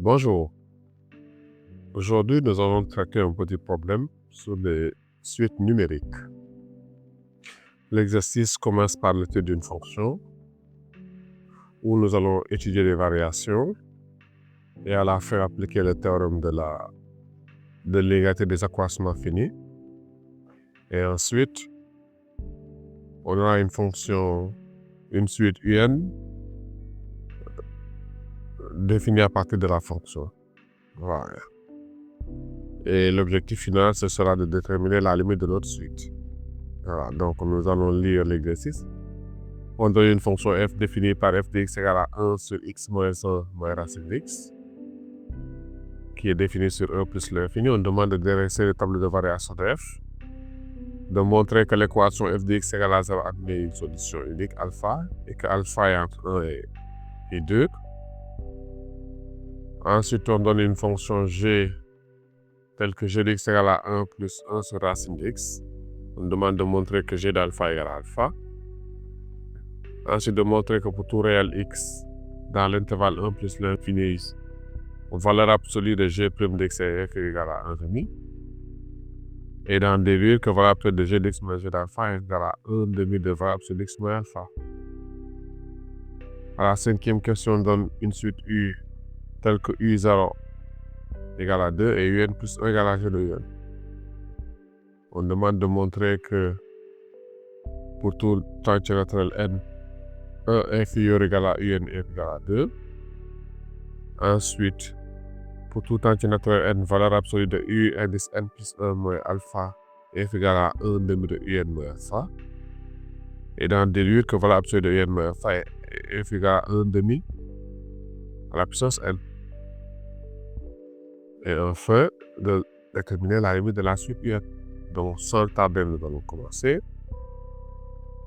Bonjour. Aujourd'hui, nous allons traiter un petit problème sur les suites numériques. L'exercice commence par l'étude d'une fonction où nous allons étudier les variations et à la fin appliquer le théorème de l'égalité des accroissements finis. Et ensuite, on aura une suite UN définie à partir de la fonction. Voilà. Et l'objectif final, ce sera de déterminer la limite de notre suite. Voilà, donc nous allons lire l'exercice. On donne une fonction f définie par f de x égale à 1 sur x moins 1 moins racine de x, qui est définie sur 1 plus l'infini. On demande de dresser le tableau de variation de f, de montrer que l'équation f de x égale à 0 admet une solution unique alpha et que alpha est entre 1 et 2. Ensuite, on donne une fonction g telle que g de x égale à 1 plus 1 sur racine de x. On demande de montrer que g d'alpha égale à alpha. Ensuite, de montrer que pour tout réel x dans l'intervalle 1 plus l'infini, valeur absolue de g' de x est égale à 1,5. Et d'en déduire que valeur absolue de g d'x moins g d'alpha est égale à 1,5 de valeur absolue d'x moins alpha. À la cinquième question, on donne une suite u telle que u0 égale à 2 et un plus 1 égale à g de un. On demande de montrer que pour tout temps naturel n, 1 inférieur égale à un est égal à 2. Ensuite, pour tout temps naturel n, valeur absolue de u indice n plus 1 moins alpha est égal à 1,5 de un moins alpha. Et d'en déduire que valeur absolue de un moins alpha est égal à 1,5 à la puissance n. Et enfin, de déterminer la limite de la suite un. Donc, sans tarder, nous allons commencer.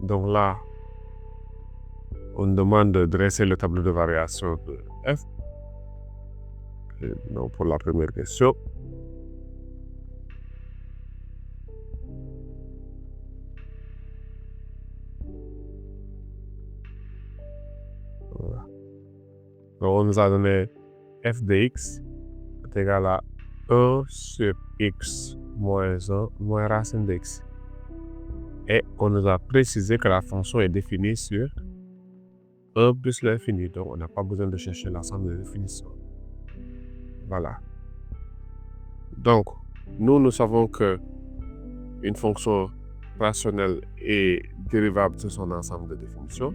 Donc là, on demande de dresser le tableau de variation de f. Et donc, pour la première question. Voilà. Donc, on nous a donné f de x est égal à 1 sur x moins 1 moins racine de x. Et on nous a précisé que la fonction est définie sur 1 plus l'infini. Donc, on n'a pas besoin de chercher l'ensemble des définitions. Voilà. Donc, nous savons que une fonction rationnelle est dérivable de son ensemble de définitions.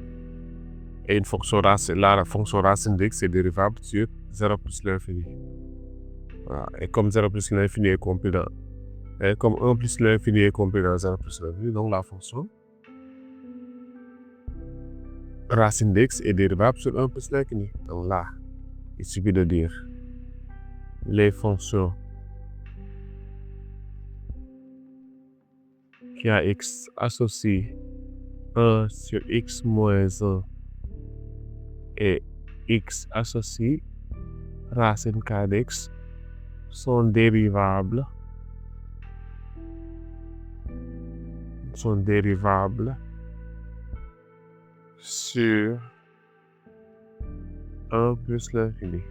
Et une fonction racine, la fonction racine de x est dérivable sur 0 plus l'infini. Voilà. Et comme 0 plus l'infini est compris dans... Et comme 1 plus l'infini est compris dans 0 plus l'infini, donc la fonction racine de x est dérivable sur 1 plus l'infini. Donc là, il suffit de dire les fonctions qui a x associent 1 sur x moins 1 et x associé racine k d'x sont dérivables sur 1 plus l'infini.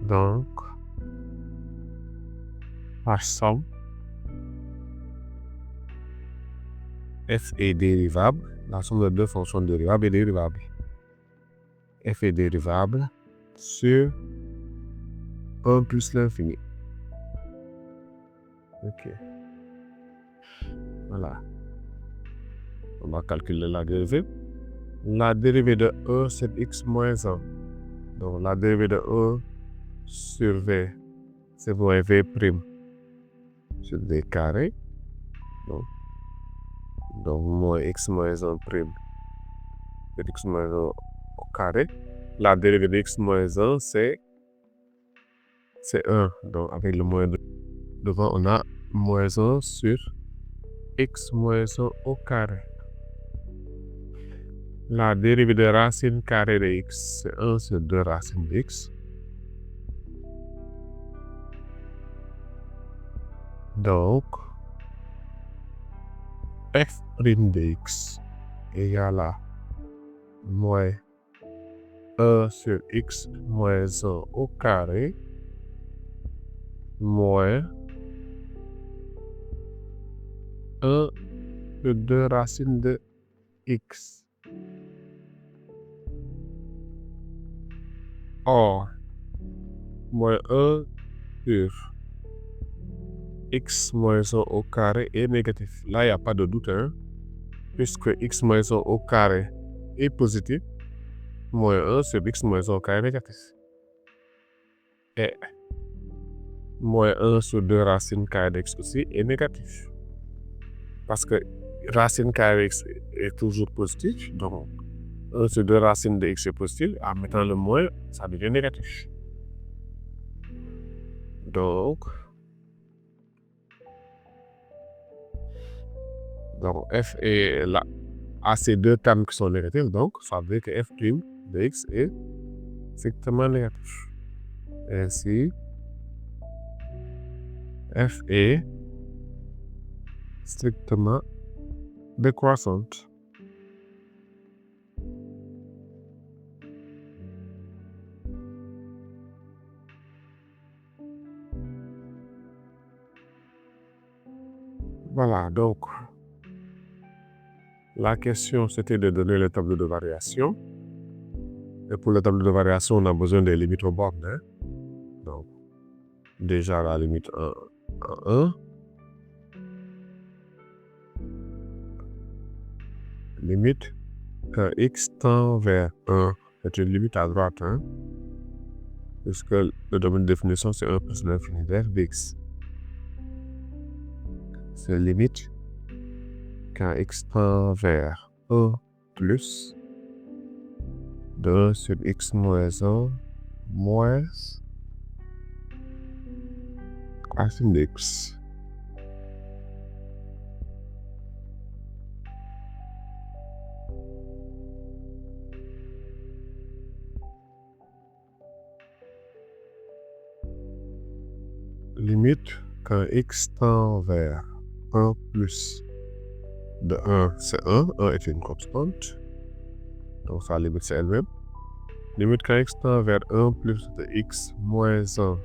Donc, par somme, f est dérivable, la somme de deux fonctions dérivables est dérivable. F est dérivable sur 1 plus l'infini. Ok. Voilà. On va calculer la dérivée. La dérivée de 1 c'est x moins 1. Donc la dérivée de 1 sur v, c'est moins v' sur v carré. Donc moins x moins 1 prime de x moins 1 au carré. La dérivée de x moins 1, c'est 1. Donc avec le moins devant, on a moins 1 sur x moins 1 au carré. La dérivée de racine carrée de x, c'est 1 sur 2 racine de x. Donc, f' de x égale à moins 1 sur x moins 1 au carré moins 1 sur 2 racines de x. Or, moins 1 sur x moins 1 au carré est négatif. Là, il n'y a pas de doute, hein, puisque x moins 1 au carré est positif, moins 1 sur x moins 1 au carré est négatif. Et moins 1 sur 2 racines carrées de x aussi est négatif. Parce que racine carrée de x est toujours positif, donc 1 sur 2 racines de x est positif. En mettant le moins, ça devient négatif. Donc f est là. À ces deux termes qui sont négatifs, donc ça veut dire que f' de x est strictement négatif. Ainsi, f est strictement décroissante. Voilà, donc la question c'était de donner le tableau de variation. Et pour le tableau de variation, on a besoin des limites aux bornes. Hein? Donc, déjà la limite 1 à 1. Limite quand x tend vers 1, c'est une limite à droite, hein? Puisque le domaine de définition c'est 1 plus l'infini de f dx. C'est limite quand x tend vers 1 plus de 1 sur x moins 1 moins racine d'x. Limite quand x tend vers 1 plus de 1, c'est 1. 1 est une constante. Donc sa limite c'est elle-même. Limite quand x tend vers 1 plus de x moins 1,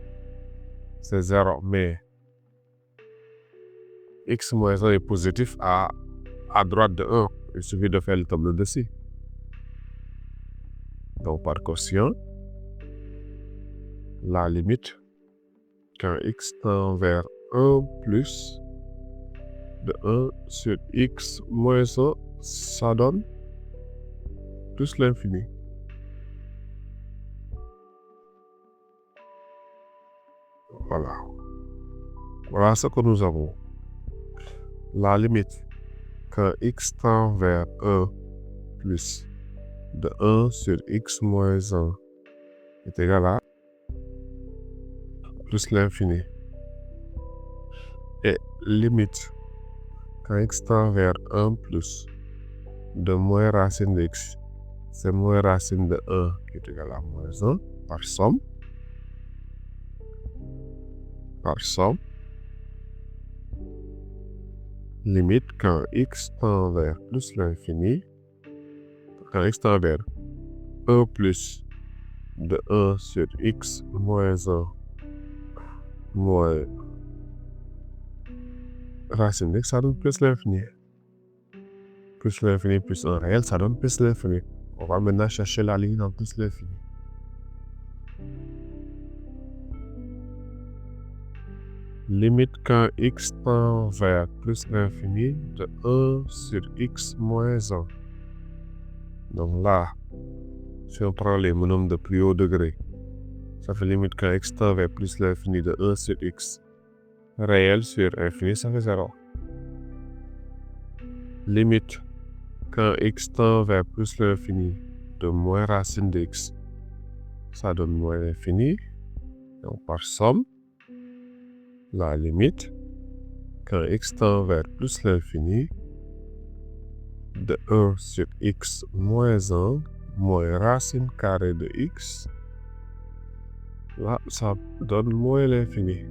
c'est 0. Mais x moins 1 est positif à droite de 1. Il suffit de faire le tableau dessus. Donc par quotient, la limite quand x tend vers 1 plus de 1 sur x moins 1, ça donne plus l'infini. Voilà. Voilà ce que nous avons. La limite quand x tend vers 1 plus de 1 sur x moins 1 est égal à plus l'infini. Et limite quand x tend vers 1 plus de moins racine de x, c'est moins racine de 1 qui est égal à moins 1 par somme. Limite quand x tend vers plus l'infini, quand x tend vers 1 plus de 1 sur x moins 1 moins racine d'x, ça donne plus l'infini. Plus l'infini plus 1 réel, ça donne plus l'infini. On va maintenant chercher la ligne dans plus l'infini. Limite quand x tend vers plus l'infini de 1 sur x moins 1. Donc là, si on prend les monômes de plus haut degré, ça fait limite quand x tend vers plus l'infini de 1 sur x réel sur infini, ça fait 0. Limite quand x tend vers plus l'infini de moins racine d'x, ça donne moins l'infini. Donc par somme, la limite quand x tend vers plus l'infini de 1 sur x moins 1 moins racine carrée de x, là ça donne moins l'infini.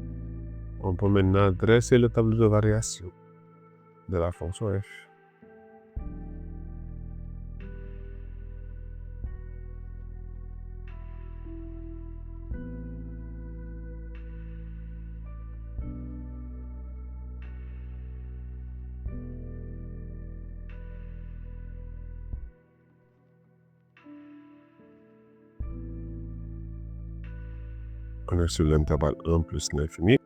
On peut maintenant dresser le tableau de variation de la fonction f. On est sur l'intervalle 1 plus l'infini.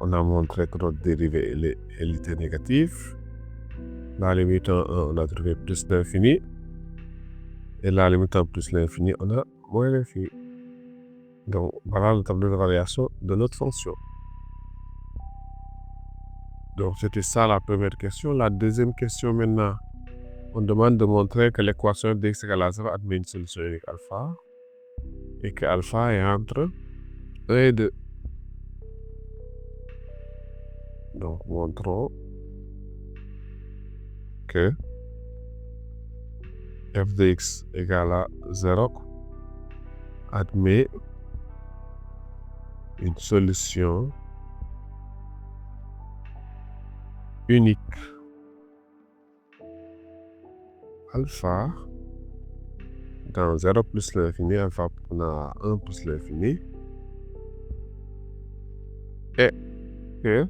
On a montré que notre dérivée elle était négative. La limite en 1, on a trouvé plus l'infini. Et la limite en plus l'infini, on a moins l'infini. Donc, voilà le tableau de variation de notre fonction. Donc, c'était ça la première question. La deuxième question maintenant, on demande de montrer que l'équation dx égale à 0 admet une solution unique alpha et que alpha est entre 1 et 2. Donc, montrons que f de x égale à 0 admet une solution unique alpha dans 0 plus l'infini, alpha on a 1 plus l'infini, et que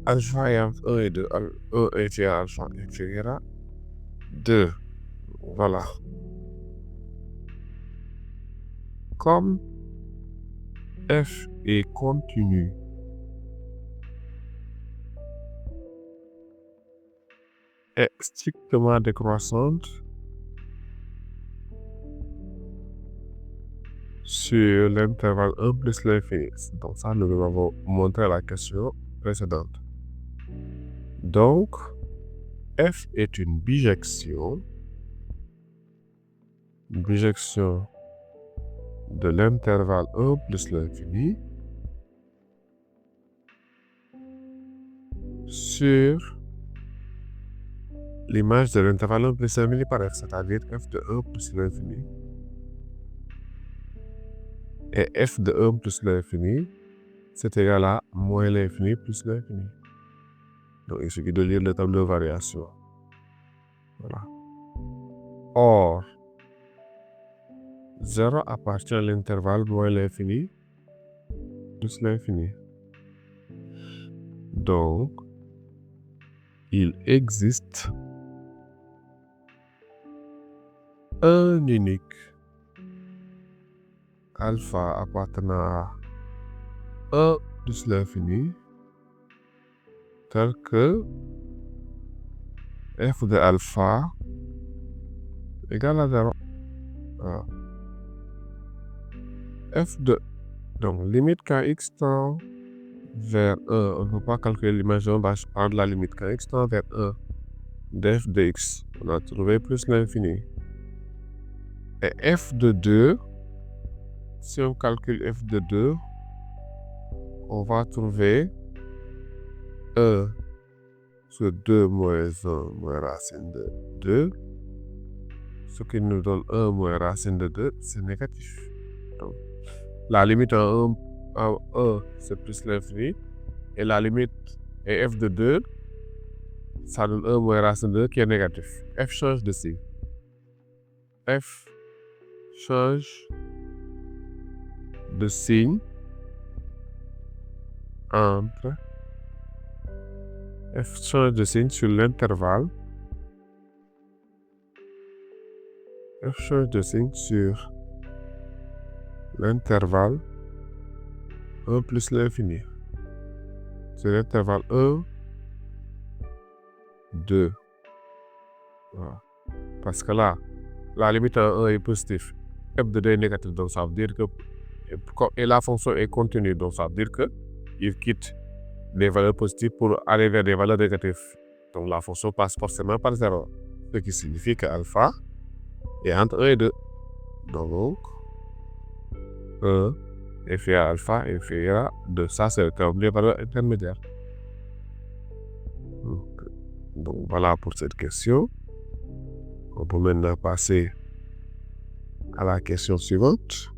alpha est entre 1 et 2, 1 inférieur à alpha inférieur à 2. Voilà. Comme f est continu, est strictement décroissante sur l'intervalle 1 plus l'infini. Donc ça, nous avons montré la question précédente. Donc, f est une bijection de l'intervalle 1 plus l'infini sur l'image de l'intervalle 1 plus l'infini par f, c'est-à-dire f de 1 plus l'infini. Et f de 1 plus l'infini, c'est égal à moins l'infini plus l'infini. Donc, il suffit de lire le tableau de variation. Voilà. Or, 0 appartient à l'intervalle moins l'infini plus l'infini. Donc, il existe un unique alpha appartenant à 1 plus l'infini tel que f de alpha égale à 0. Voilà. F de, donc limite quand x tend vers 1, on ne peut pas calculer l'image, on va prendre la limite quand x tend vers 1 de f de x, on a trouvé plus l'infini. Et f de 2, si on calcule f de 2, on va trouver 1 sur 2 moins 1 moins racine de 2, ce qui nous donne 1 moins racine de 2, c'est négatif. Donc, la limite en 1, c'est plus l'infini, et la limite est f de 2, ça donne 1 moins racine de 2 qui est négatif. F change de signe. F change de signe entre f change de signe sur l'intervalle, f change de signe sur l'intervalle 1 plus l'infini. C'est l'intervalle 1, 2. Voilà. Parce que là, la limite en 1 est positive, f de 2 est négatif, donc ça veut dire que, et la fonction est continue, donc ça veut dire que il quitte des valeurs positives pour aller vers des valeurs négatives. Donc la fonction passe forcément par 0, ce qui signifie que alpha est entre 1 et 2. Donc, 1 inférieur à alpha inférieur à 2. Ça, c'est le terme des valeurs intermédiaires. Donc, voilà pour cette question. On peut maintenant passer à la question suivante.